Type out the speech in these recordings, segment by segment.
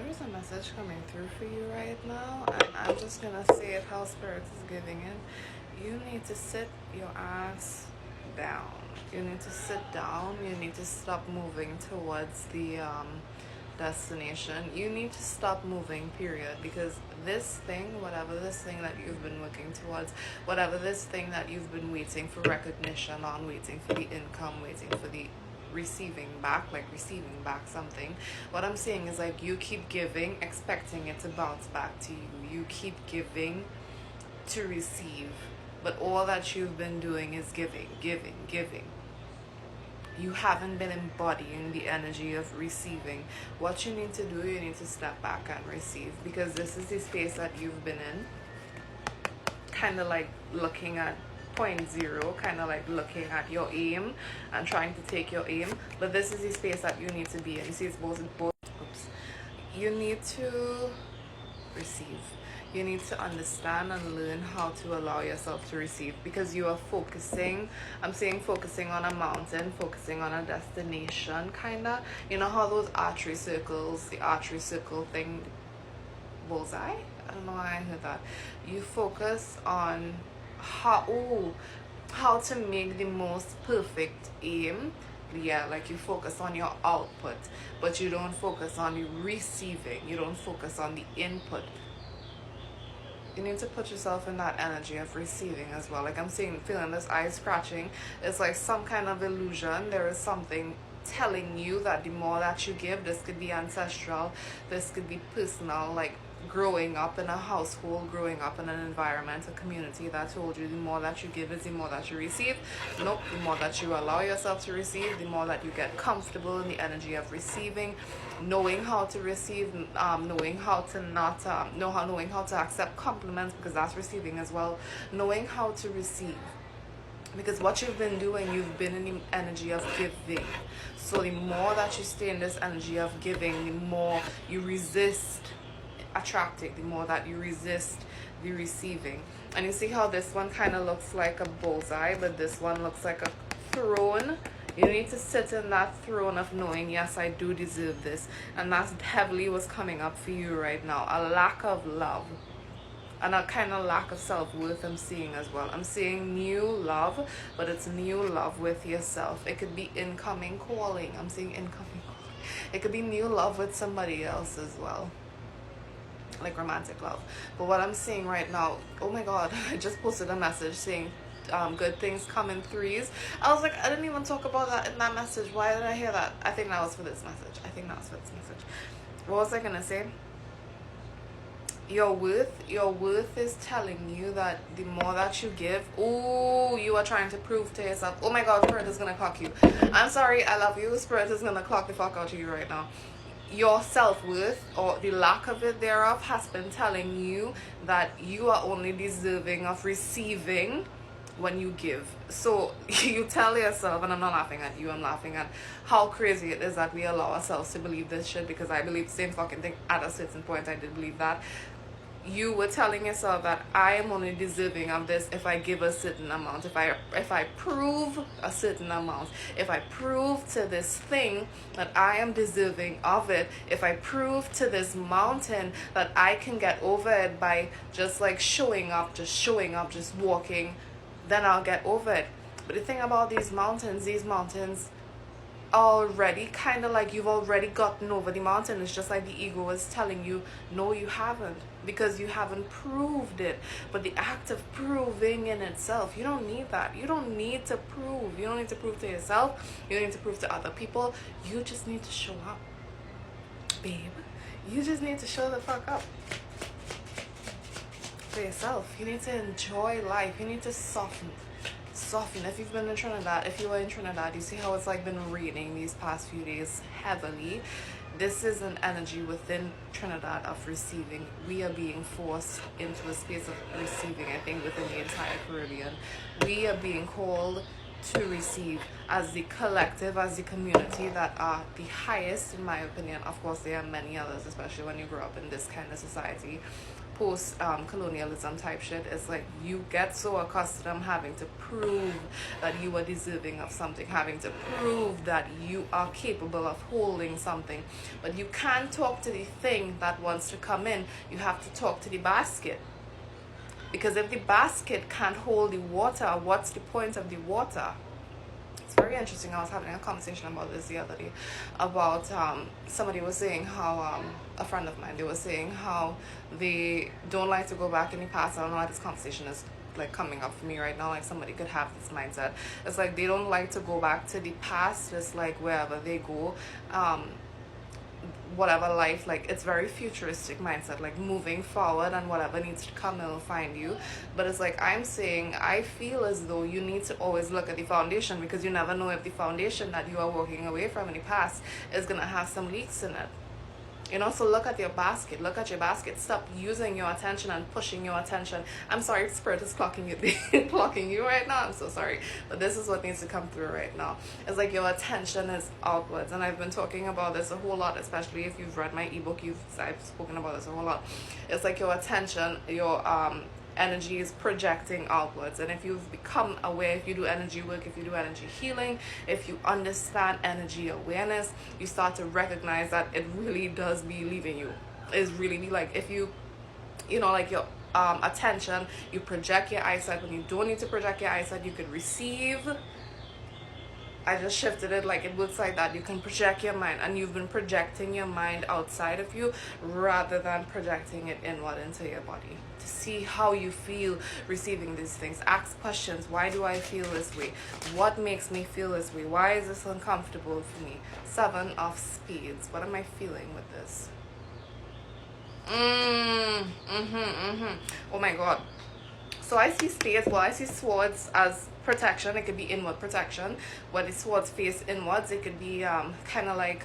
there is a message coming through for you right now, and I'm just gonna say it how Spirit is giving it. You need to sit your ass down. You need to sit down. You need to stop moving towards the destination. You need to stop moving, period, because this thing, whatever this thing that you've been working towards, whatever this thing that you've been waiting for recognition on, waiting for the income, waiting for the receiving back, like receiving back something, what I'm saying is like you keep giving expecting it to bounce back to you. You keep giving to receive, but all that you've been doing is giving. You haven't been embodying the energy of receiving. What you need to do, you need to step back and receive, because this is the space that you've been in, kind of like looking at point zero, kind of like looking at your aim and trying to take your aim. But this is the space that you need to be in. You see, it's both oops. You need to receive. You need to understand and learn how to allow yourself to receive, because you are focusing, I'm saying focusing on a mountain, focusing on a destination, kind of. You know how those archery circles, the archery circle thing, bullseye? I don't know why I heard that. You focus on how to make the most perfect aim. Yeah, like you focus on your output, but you don't focus on the receiving. You don't focus on the input. You need to put yourself in that energy of receiving as well. Like I'm seeing, feeling this eye scratching. It's like some kind of illusion. There is something telling you that the more that you give, this could be ancestral, this could be personal, like growing up in a household, growing up in an environment, a community that told you the more that you give is the more that you receive. Nope, the more that you allow yourself to receive, the more that you get comfortable in the energy of receiving, knowing how to receive, knowing how to not knowing how to accept compliments, because that's receiving as well, knowing how to receive. Because what you've been doing, you've been in the energy of giving. So the more that you stay in this energy of giving, the more you resist attracting, the more that you resist the receiving. And you see how this one kind of looks like a bullseye, but this one looks like a throne. You need to sit in that throne of knowing, yes, I do deserve this. And that's heavily what's coming up for you right now. A lack of love and a kind of lack of self-worth I'm seeing as well. I'm seeing new love, but it's new love with yourself. It could be incoming calling. I'm seeing incoming calling. It could be new love with somebody else as well, like romantic love. But what I'm seeing right now, oh my god, I just posted a message saying good things come in threes. I was like, I didn't even talk about that in that message. Why did I hear that? I think that was for this message. What was I gonna say? Your worth is telling you that the more that you give, oh, you are trying to prove to yourself, oh my god, Spirit is gonna clock you. I'm sorry, I love you. Spirit is gonna clock the fuck out of you right now. Your self-worth, or the lack of it thereof, has been telling you that you are only deserving of receiving when you give. So you tell yourself, and I'm not laughing at you, I'm laughing at how crazy it is that we allow ourselves to believe this shit, because I believe the same fucking thing at a certain point. I did believe that. You were telling yourself that I am only deserving of this if I give a certain amount, if I prove a certain amount, if I prove to this thing that I am deserving of it, if I prove to this mountain that I can get over it by just like showing up, just walking, then I'll get over it. But the thing about these mountains already kind of like you've already gotten over the mountain. It's just like the ego is telling you, no, you haven't, because you haven't proved it. But the act of proving in itself, you don't need that. You don't need to prove. You don't need to prove to yourself. You don't need to prove to other people. You just need to show up, babe. You just need to show the fuck up for yourself. You need to enjoy life. You need to soften. If you've been in Trinidad, if you were in Trinidad, you see how it's like been raining these past few days heavily. This is an energy within Trinidad of receiving. We are being forced into a space of receiving, I think, within the entire Caribbean. We are being called to receive as the collective, as the community that are the highest, in my opinion. Of course, there are many others, especially when you grow up in this kind of society, post colonialism type shit. It's like you get so accustomed having to prove that you are deserving of something, having to prove that you are capable of holding something. But you can't talk to the thing that wants to come in, you have to talk to the basket. Because if the basket can't hold the water, what's the point of the water? It's very interesting. I was having a conversation about this the other day, about somebody was saying how a friend of mine, they were saying how they don't like to go back in the past. I don't know why this conversation is like coming up for me right now, like somebody could have this mindset. It's like they don't like to go back to the past. It's like wherever they go, whatever life, like it's very futuristic mindset, like moving forward, and whatever needs to come in will find you. But it's like I'm saying, I feel as though you need to always look at the foundation, because you never know if the foundation that you are walking away from in the past is going to have some leaks in it. You know, so look at your basket. Look at your basket. Stop using your attention and pushing your attention. I'm sorry, Spirit is clocking you, clocking you right now. I'm so sorry. But this is what needs to come through right now. It's like your attention is outwards. And I've been talking about this a whole lot, especially if you've read my ebook. I've spoken about this a whole lot. It's like your attention, your energy is projecting outwards. And if you've become aware, if you do energy work, if you do energy healing, if you understand energy awareness, you start to recognize that it really does be leaving you. It's really be like, if you know, like your attention, you project your eyesight when you don't need to project your eyesight. You could receive. I just shifted it, like it works like that. You can project your mind, and you've been projecting your mind outside of you rather than projecting it inward into your body to see how you feel receiving these things. Ask questions. Why do I feel this way? What makes me feel this way? Why is this uncomfortable for me? 7 of Spades. What am I feeling with this? Oh my God. So I see spades, well, I see swords as protection. It could be inward protection. When the swords face inwards, it could be kind of like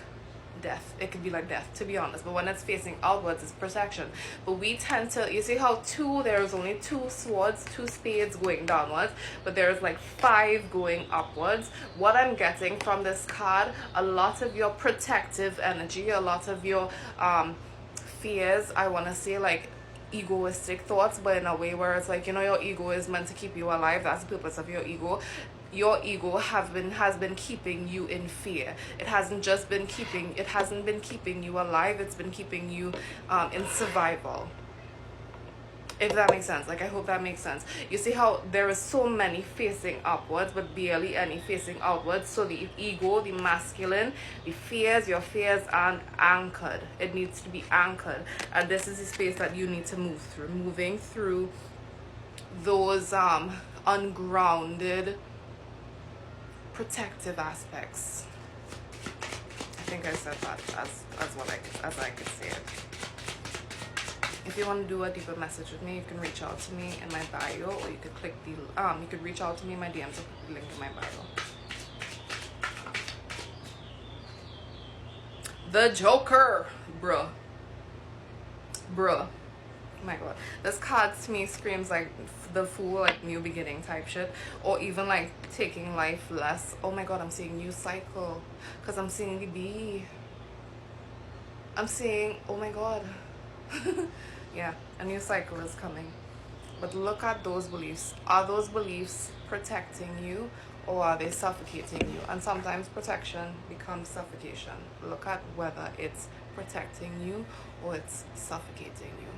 death. It could be like death, to be honest. But when it's facing outwards, it's protection. But we tend to, you see how there's only 2 swords, 2 spades going downwards, but there's like 5 going upwards. What I'm getting from this card, a lot of your protective energy, a lot of your fears, I want to say, like egoistic thoughts, but in a way where it's like, you know, your ego is meant to keep you alive. That's the purpose of your ego. Your ego has been keeping you in fear. It hasn't been keeping you alive. It's been keeping you in survival. If that makes sense. Like, I hope that makes sense. You see how there is so many facing upwards, but barely any facing outwards. So the ego, the masculine, your fears aren't anchored. It needs to be anchored. And this is the space that you need to move through. Moving through those ungrounded protective aspects. I think I said that as I could say it. If you want to do a deeper message with me, you can reach out to me in my bio, or you could click the you could reach out to me in my DMs or click the link in my bio. The Joker, bruh. Oh my God, this card to me screams like the Fool, like new beginning type shit, or even like taking life less. Oh my God, I'm seeing new cycle, because I'm seeing the bee. I'm seeing, oh my God. Yeah, a new cycle is coming. But look at those beliefs. Are those beliefs protecting you, or are they suffocating you? And sometimes protection becomes suffocation. Look at whether it's protecting you or it's suffocating you.